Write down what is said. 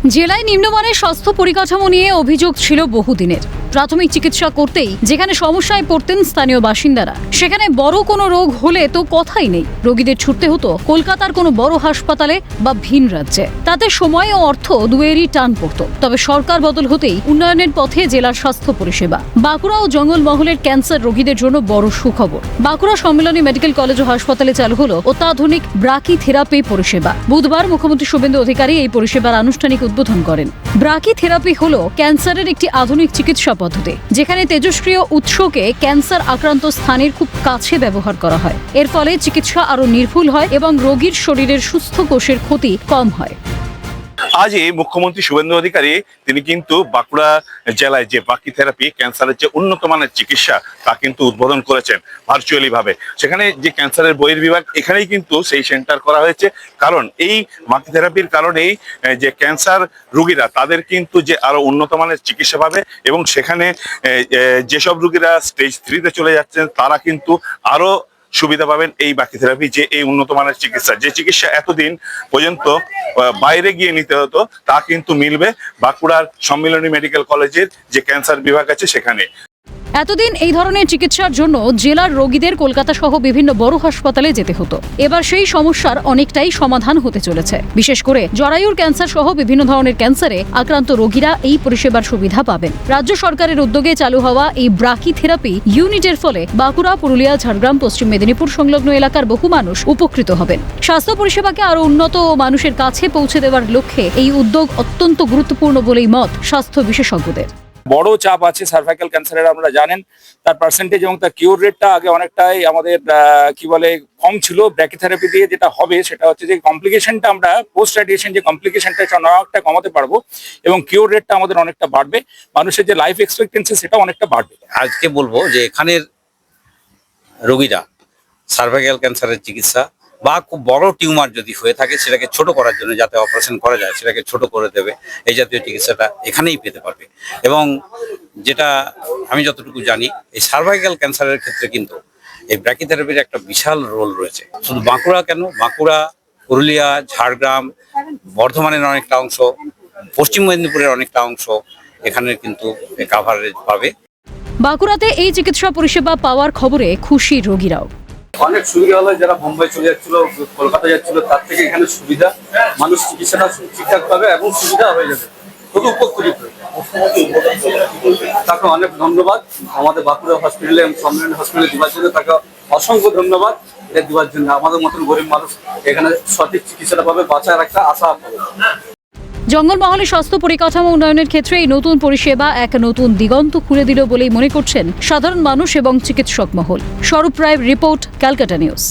জেলায় নিম্নমানের স্বাস্থ্য পরিকাঠামো নিয়ে অভিযোগ ছিল বহুদিনের। প্রাথমিক চিকিৎসা করতেই যেখানে সমস্যায় পড়তেন স্থানীয় বাসিন্দারা, সেখানে বড় কোনো রোগ হলে তো কথাই নেই, রোগীদের ছুটতে হতো কলকাতার কোনো বড় হাসপাতালে বা ভিন রাজ্যে। তাতে সময় ও অর্থ দুয়েরই টান পড়ত। তবে সরকার বদল হতেই উন্নয়নের পথে জেলার স্বাস্থ্য পরিষেবা। বাঁকুড়া ও জঙ্গলমহলের ক্যান্সার রোগীদের জন্য বড় সুখবর। বাঁকুড়া সম্মিলনী মেডিকেল কলেজ ও হাসপাতালে চালু হলো অত্যাধুনিক ব্রাকি থেরাপি পরিষেবা। বুধবার মুখ্যমন্ত্রী শুভেন্দু অধিকারী এই পরিষেবার আনুষ্ঠানিক উদ্বোধন করেন। ব্রাকি থেরাপি হলো ক্যান্সারের একটি আধুনিক চিকিৎসা পদ্ধতি, যেখানে তেজস্ক্রিয় উৎসকে ক্যান্সার আক্রান্ত স্থানের খুব কাছে ব্যবহার করা হয়। এর ফলে চিকিৎসা আরো নির্ভুল হয় এবং রোগীর শরীরের সুস্থ কোষের ক্ষতি কম হয়। আজই মুখ্যমন্ত্রী শুভেন্দু অধিকারী তিনি কিন্তু বাঁকুড়া জেলায় যে ব্রাকি থেরাপি ক্যান্সারের যে উন্নত মানের চিকিৎসা তা কিন্তু উদ্বোধন করেছেন ভার্চুয়ালি ভাবে। সেখানে যে ক্যান্সারের বহির্বিভাগ এখানেই কিন্তু সেই সেন্টার করা হয়েছে, কারণ এই ব্রাকি থেরাপির কারণেই যে ক্যান্সার রোগীরা তাদের কিন্তু যে আরো উন্নত মানের চিকিৎসা পাবে এবং সেখানে যেসব রোগীরা স্টেজ 3-তে চলে যাচ্ছেন তারা কিন্তু আরো সুবিধা পাবেন এই ব্রাকি থেরাপি, যে এই উন্নত মানের চিকিৎসা, যে চিকিৎসা এতদিন পর্যন্ত বাইরে গিয়ে নিতে হতো তা কিন্তু মিলবে বাঁকুড়ার সম্মিলনী মেডিকেল কলেজের যে ক্যান্সার বিভাগ আছে সেখানে। এতদিন এই ধরনের চিকিৎসার জন্য জেলার রোগীদের কলকাতা সহ বিভিন্ন বড় হাসপাতালে যেতে হতো। এবার সেই সমস্যার অনেকটাই সমাধান হতে চলেছে। বিশেষ করে জরায়ুর ক্যান্সার সহ বিভিন্ন ধরনের ক্যান্সারে আক্রান্ত রোগীরা এই পরিষেবার সুবিধা পাবেন। রাজ্য সরকারের উদ্যোগে চালু হওয়া এই ব্রাকি থেরাপি ইউনিটের ফলে বাঁকুড়া, পুরুলিয়া, ঝাড়গ্রাম, পশ্চিম মেদিনীপুর সংলগ্ন এলাকার বহু মানুষ উপকৃত হবেন। স্বাস্থ্য পরিষেবাকে আরো উন্নত ও মানুষের কাছে পৌঁছে দেওয়ার লক্ষ্যে এই উদ্যোগ অত্যন্ত গুরুত্বপূর্ণ বলেই মত স্বাস্থ্য বিশেষজ্ঞদের। বড় চাপ আছে সার্ভাইকাল ক্যান্সারের, আপনারা জানেন তার পার্সেন্টেজ এবং তার কিউর রেটটা আগে অনেকটাই আমাদের কি বলে কম ছিল। ব্রাকি থেরাপি দিয়ে যেটা হবে সেটা হচ্ছে যে কমপ্লিকেশনটা আমরা পোস্ট রেডিয়েশন যে কমপ্লিকেশনটা অনেকটা কমাতে পারবো এবং কিউর রেটটা আমাদের অনেকটা বাড়বে, মানুষের যে লাইফ এক্সপেক্টেন্সি সেটা অনেকটা বাড়বে। আজকে বলবো যে এখানের রোগীরা সার্ভাইকাল ক্যান্সারের চিকিৎসা বা খুব বড় টিউমার যদি হয়ে থাকে সেটাকে ছোট করার জন্য, যাতে অপারেশন করা যায় সেটাকে ছোট করে দেবে, এই জাতীয় চিকিৎসাটা এখানেই পেতে পারবে। এবং যেটা আমি যতটুকু জানি এই সার্ভাইকাল ক্যান্সারের ক্ষেত্রে কিন্তু এই ব্রাকি থেরাপির একটা বিশাল রোল রয়েছে। শুধু বাঁকুড়া কেন, বাঁকুড়া, পুরুলিয়া, ঝাড়গ্রাম, বর্ধমানের অনেকটা অংশ, পশ্চিম মেদিনীপুরের অনেকটা অংশ এখানে কিন্তু কাভারেজ পাবে। বাঁকুড়াতে এই চিকিৎসা পরিষেবা পাওয়ার খবরে খুশি রোগীরাও। অনেক সুবিধা হলো, যারা বোম্বাই চলে যাচ্ছিল, কলকাতা যাচ্ছিল, তার থেকে এখানে সুবিধা, মানুষ চিকিৎসাটা ঠিকঠাক পাবে এবং সুবিধা হয়ে যাবে, খুবই উপকৃত। তাকে অনেক ধন্যবাদ আমাদের বাঁকুড়া হসপিটালে, সম্মিলনী হসপিটালে দেওয়ার জন্য তাকে অসংখ্য ধন্যবাদ। এটা দেওয়ার জন্য আমাদের মতন গরিব মানুষ এখানে সঠিক চিকিৎসাটা পাবে, বাঁচার একটা আশা পাবে। জঙ্গলমহলে স্বাস্থ্য পরিকাঠামো উন্নয়নের ক্ষেত্রে এই নতুন পরিষেবা এক নতুন দিগন্ত খুলে দিল বলেই মনে করছেন সাধারণ মানুষ এবং চিকিৎসক মহল। স্বরূপ রায়ের রিপোর্ট, ক্যালকাটা নিউজ।